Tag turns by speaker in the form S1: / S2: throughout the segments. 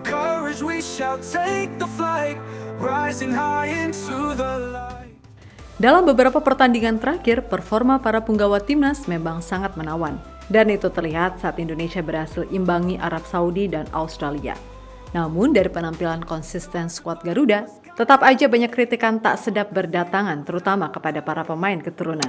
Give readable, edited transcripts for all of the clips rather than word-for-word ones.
S1: courage we shall take the flight, rising high into the light.
S2: Dalam beberapa pertandingan terakhir, performa para punggawa timnas memang sangat menawan. Dan itu terlihat saat Indonesia berhasil imbangi Arab Saudi dan Australia. Namun dari penampilan konsisten skuad Garuda, tetap aja banyak kritikan tak sedap berdatangan, terutama kepada para pemain keturunan.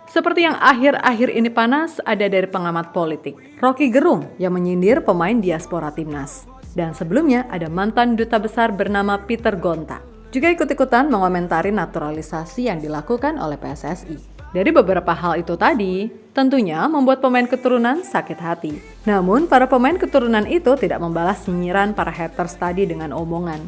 S2: Seperti yang akhir-akhir ini panas, ada dari pengamat politik, Rocky Gerung, yang menyindir pemain diaspora timnas. Dan sebelumnya ada mantan duta besar bernama Peter Gonta, juga ikut-ikutan mengomentari naturalisasi yang dilakukan oleh PSSI. Dari beberapa hal itu tadi, tentunya membuat pemain keturunan sakit hati. Namun, para pemain keturunan itu tidak membalas nyinyiran para haters tadi dengan omongan.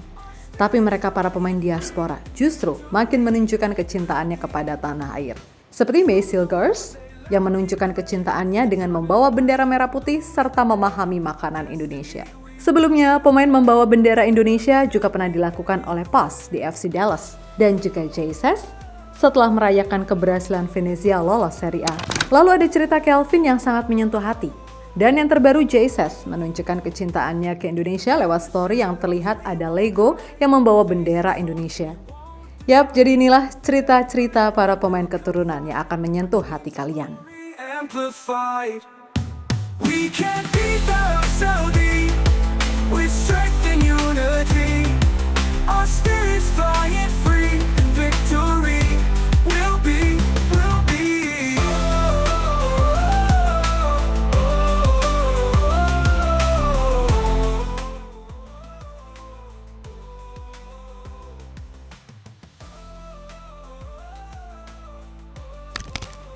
S2: Tapi mereka para pemain diaspora justru makin menunjukkan kecintaannya kepada tanah air. Seperti May Silgers yang menunjukkan kecintaannya dengan membawa bendera merah putih serta memahami makanan Indonesia. Sebelumnya, pemain membawa bendera Indonesia juga pernah dilakukan oleh PAS di FC Dallas dan juga Jesus setelah merayakan keberhasilan Venezia lolos Serie A. Lalu ada cerita Kelvin yang sangat menyentuh hati. Dan yang terbaru, Jesus menunjukkan kecintaannya ke Indonesia lewat story yang terlihat ada Lego yang membawa bendera Indonesia. Yap, jadi inilah cerita-cerita para pemain keturunan yang akan menyentuh hati kalian.
S1: Amplified. We can't beat the Saudi with strength and unity. Our spirits flying free in victory. We'll be.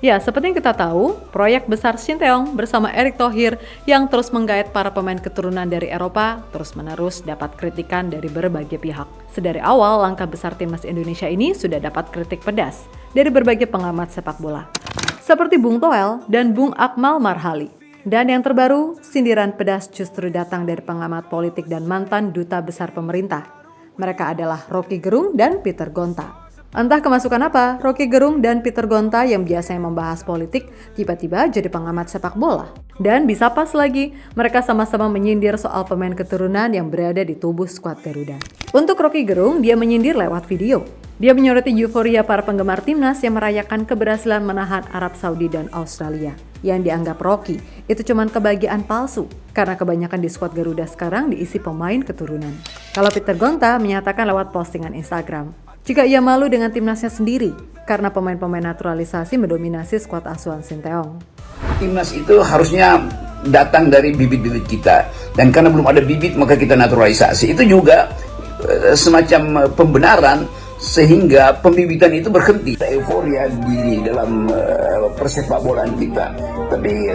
S2: Ya, seperti yang kita tahu, proyek besar Shin Tae-yong bersama Erick Thohir yang terus menggait para pemain keturunan dari Eropa terus-menerus dapat kritikan dari berbagai pihak. Sedari awal, langkah besar timnas Indonesia ini sudah dapat kritik pedas dari berbagai pengamat sepak bola. Seperti Bung Toel dan Bung Akmal Marhali. Dan yang terbaru, sindiran pedas justru datang dari pengamat politik dan mantan duta besar pemerintah. Mereka adalah Rocky Gerung dan Peter Gonta. Entah kemasukan apa, Rocky Gerung dan Peter Gonta yang biasanya membahas politik tiba-tiba jadi pengamat sepak bola. Dan bisa pas lagi, mereka sama-sama menyindir soal pemain keturunan yang berada di tubuh skuad Garuda. Untuk Rocky Gerung, dia menyindir lewat video. Dia menyoroti euforia para penggemar timnas yang merayakan keberhasilan menahan Arab Saudi dan Australia. Yang dianggap Rocky itu cuma kebahagiaan palsu, karena kebanyakan di skuad Garuda sekarang diisi pemain keturunan. Kalau Peter Gonta menyatakan lewat postingan Instagram, jika ia malu dengan timnasnya sendiri, karena pemain-pemain naturalisasi mendominasi skuad asuhan Shin Tae-yong.
S3: Timnas itu harusnya datang dari bibit-bibit kita, dan karena belum ada bibit maka kita naturalisasi. Itu juga semacam pembenaran sehingga pembibitan itu berhenti. Euforia di dalam persepak bolaan kita, tapi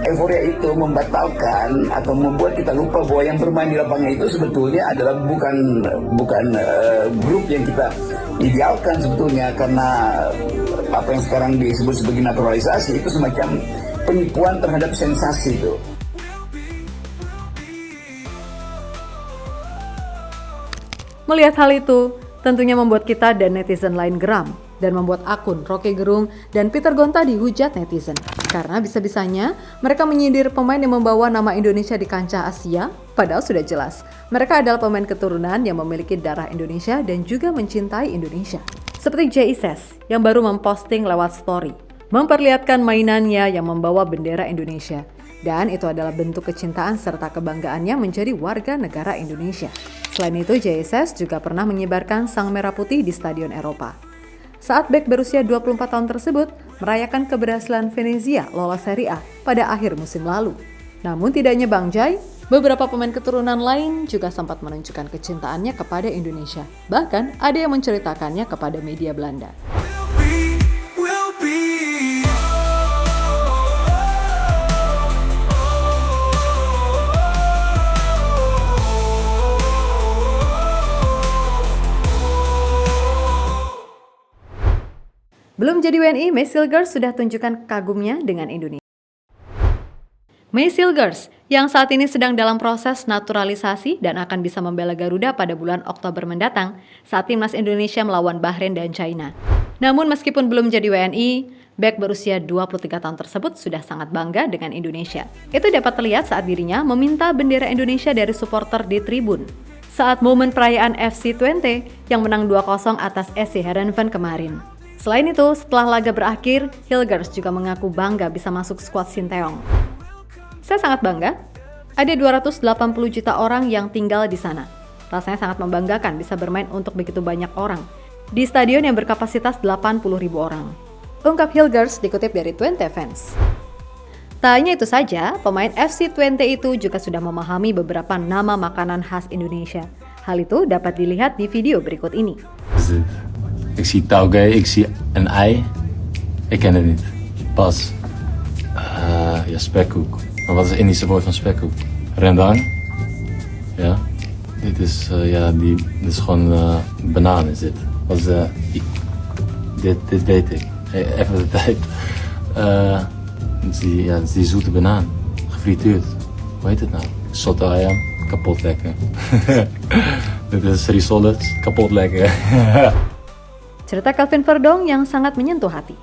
S3: euforia itu membatalkan atau membuat kita lupa bahwa yang bermain di lapangan itu sebetulnya adalah bukan grup yang kita idealkan sebetulnya, karena apa yang sekarang disebut sebagai naturalisasi itu semacam penipuan terhadap sensasi itu.
S2: Melihat hal itu, tentunya membuat kita dan netizen lain geram dan membuat akun Rocky Gerung dan Peter Gonta dihujat netizen. Karena bisa-bisanya mereka menyindir pemain yang membawa nama Indonesia di kancah Asia, padahal sudah jelas mereka adalah pemain keturunan yang memiliki darah Indonesia dan juga mencintai Indonesia. Seperti Jesus yang baru memposting lewat story, memperlihatkan mainannya yang membawa bendera Indonesia. Dan itu adalah bentuk kecintaan serta kebanggaannya menjadi warga negara Indonesia. Selain itu, Jesus juga pernah menyebarkan sang merah putih di Stadion Eropa. Saat bek berusia 24 tahun tersebut merayakan keberhasilan Venezia lolos Serie A pada akhir musim lalu. Namun tidak hanya Bang Jai, beberapa pemain keturunan lain juga sempat menunjukkan kecintaannya kepada Indonesia. Bahkan ada yang menceritakannya kepada media Belanda. Belum jadi WNI, May Silgers sudah tunjukkan kagumnya dengan Indonesia. May Silgers yang saat ini sedang dalam proses naturalisasi dan akan bisa membela Garuda pada bulan Oktober mendatang saat timnas Indonesia melawan Bahrain dan China. Namun meskipun belum jadi WNI, Bek berusia 23 tahun tersebut sudah sangat bangga dengan Indonesia. Itu dapat terlihat saat dirinya meminta bendera Indonesia dari supporter di tribun. Saat momen perayaan FC Twente yang menang 2-0 atas SC Heerenveen kemarin. Selain itu, setelah laga berakhir, Hilgers juga mengaku bangga bisa masuk skuad Sinteyong. Saya sangat bangga. Ada 280 juta orang yang tinggal di sana. Rasanya sangat membanggakan bisa bermain untuk begitu banyak orang di stadion yang berkapasitas 80.000 orang. Ungkap Hilgers dikutip dari Twente Fans. Tak hanya itu saja, pemain FC Twente itu juga sudah memahami beberapa nama makanan khas Indonesia. Hal itu dapat dilihat di video berikut ini.
S4: Ik zie taugé, ik zie een ei. Ik ken het niet. Pas. Ja, spekkoek. Maar wat is het Indische woord van spekkoek? Rendang. Ja. Dit is, dit is gewoon banaan is dit. Wat is, dit weet ik. Even de tijd. Het is die zoete banaan. Gefrituurd. Hoe heet het nou? Soto ayam. Kapot lekker. Dit is risoles. Kapot lekker.
S2: Cerita Kelvin Verdong yang sangat menyentuh hati.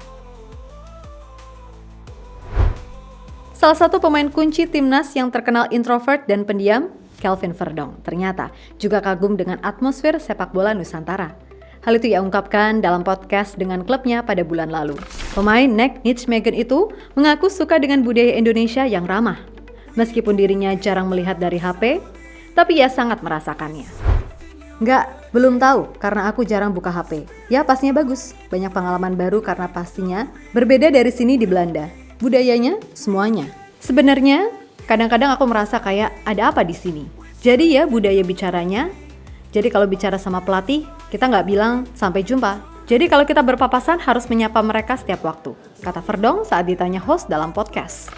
S2: Salah satu pemain kunci timnas yang terkenal introvert dan pendiam, Kelvin Verdong, ternyata juga kagum dengan atmosfer sepak bola Nusantara. Hal itu ia ungkapkan dalam podcast dengan klubnya pada bulan lalu. Pemain Nek Nijmegen itu mengaku suka dengan budaya Indonesia yang ramah. Meskipun dirinya jarang melihat dari HP, tapi ia sangat merasakannya. Enggak, belum tahu karena aku jarang buka HP. Ya pastinya bagus, banyak pengalaman baru karena pastinya berbeda dari sini di Belanda. Budayanya, semuanya. Sebenarnya, kadang-kadang aku merasa kayak ada apa di sini. Jadi ya budaya bicaranya. Jadi kalau bicara sama pelatih, kita nggak bilang sampai jumpa. Jadi kalau kita berpapasan harus menyapa mereka setiap waktu, kata Verdong saat ditanya host dalam podcast.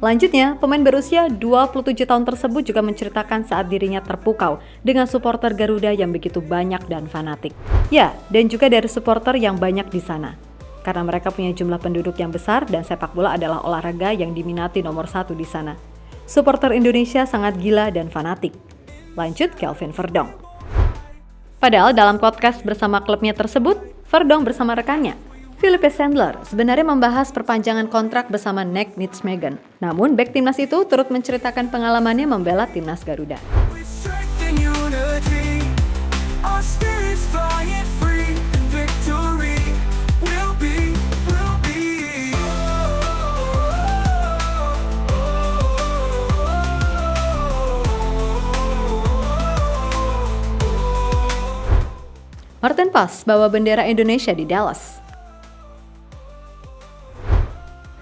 S2: Lanjutnya, pemain berusia 27 tahun tersebut juga menceritakan saat dirinya terpukau dengan supporter Garuda yang begitu banyak dan fanatik. Ya, dan juga dari supporter yang banyak di sana. Karena mereka punya jumlah penduduk yang besar dan sepak bola adalah olahraga yang diminati nomor 1 di sana. Supporter Indonesia sangat gila dan fanatik. Lanjut Kelvin Verdong. Padahal dalam podcast bersama klubnya tersebut, Verdong bersama rekannya, Philippe Sandler, sebenarnya membahas perpanjangan kontrak bersama Nek Nijmegen. Namun, bek timnas itu turut menceritakan pengalamannya membela timnas Garuda.
S1: With strength and unity, our spirits flying free, and victory will be.
S2: Martin Paes bawa bendera Indonesia di Dallas.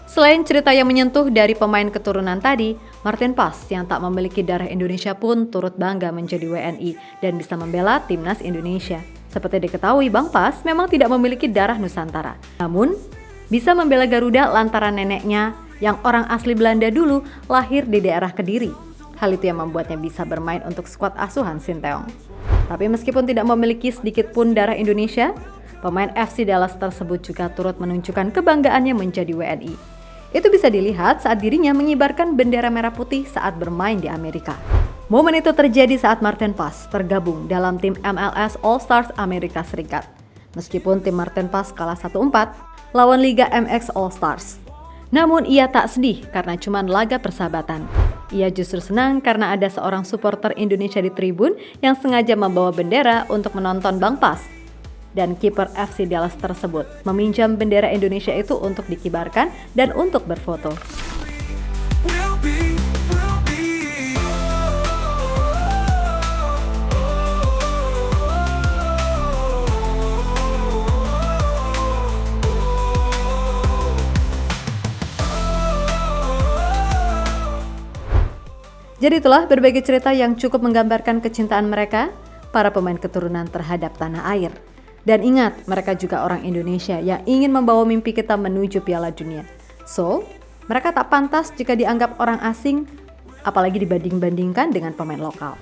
S2: Selain cerita yang menyentuh dari pemain keturunan tadi, Martin Paes yang tak memiliki darah Indonesia pun turut bangga menjadi WNI dan bisa membela timnas Indonesia. Seperti diketahui, Bang Paes memang tidak memiliki darah Nusantara. Namun, bisa membela Garuda lantaran neneknya yang orang asli Belanda dulu lahir di daerah Kediri. Hal itu yang membuatnya bisa bermain untuk skuad asuhan Sinteyong. Tapi meskipun tidak memiliki sedikit pun darah Indonesia, pemain FC Dallas tersebut juga turut menunjukkan kebanggaannya menjadi WNI. Itu bisa dilihat saat dirinya mengibarkan bendera merah putih saat bermain di Amerika. Momen itu terjadi saat Martin Paes tergabung dalam tim MLS All Stars Amerika Serikat. Meskipun tim Martin Paes kalah 1-4 lawan Liga MX All Stars. Namun ia tak sedih karena cuma laga persahabatan. Ia justru senang karena ada seorang supporter Indonesia di tribun yang sengaja membawa bendera untuk menonton Bang Paes. Dan kiper FC Dallas tersebut meminjam bendera Indonesia itu untuk dikibarkan dan untuk berfoto. Jadi itulah berbagai cerita yang cukup menggambarkan kecintaan mereka, para pemain keturunan terhadap tanah air. Dan ingat, mereka juga orang Indonesia yang ingin membawa mimpi kita menuju Piala Dunia. So, mereka tak pantas jika dianggap orang asing, apalagi dibanding-bandingkan dengan pemain lokal.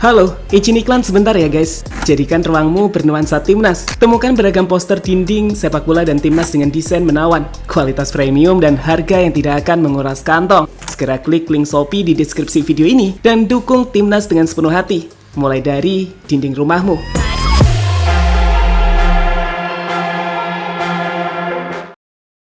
S5: Halo, izin iklan sebentar ya guys. Jadikan ruangmu bernuansa Timnas. Temukan beragam poster dinding, sepak bola dan Timnas dengan desain menawan, kualitas premium dan harga yang tidak akan menguras kantong. Segera klik link Shopee di deskripsi video ini dan dukung Timnas dengan sepenuh hati. Mulai dari dinding rumahmu.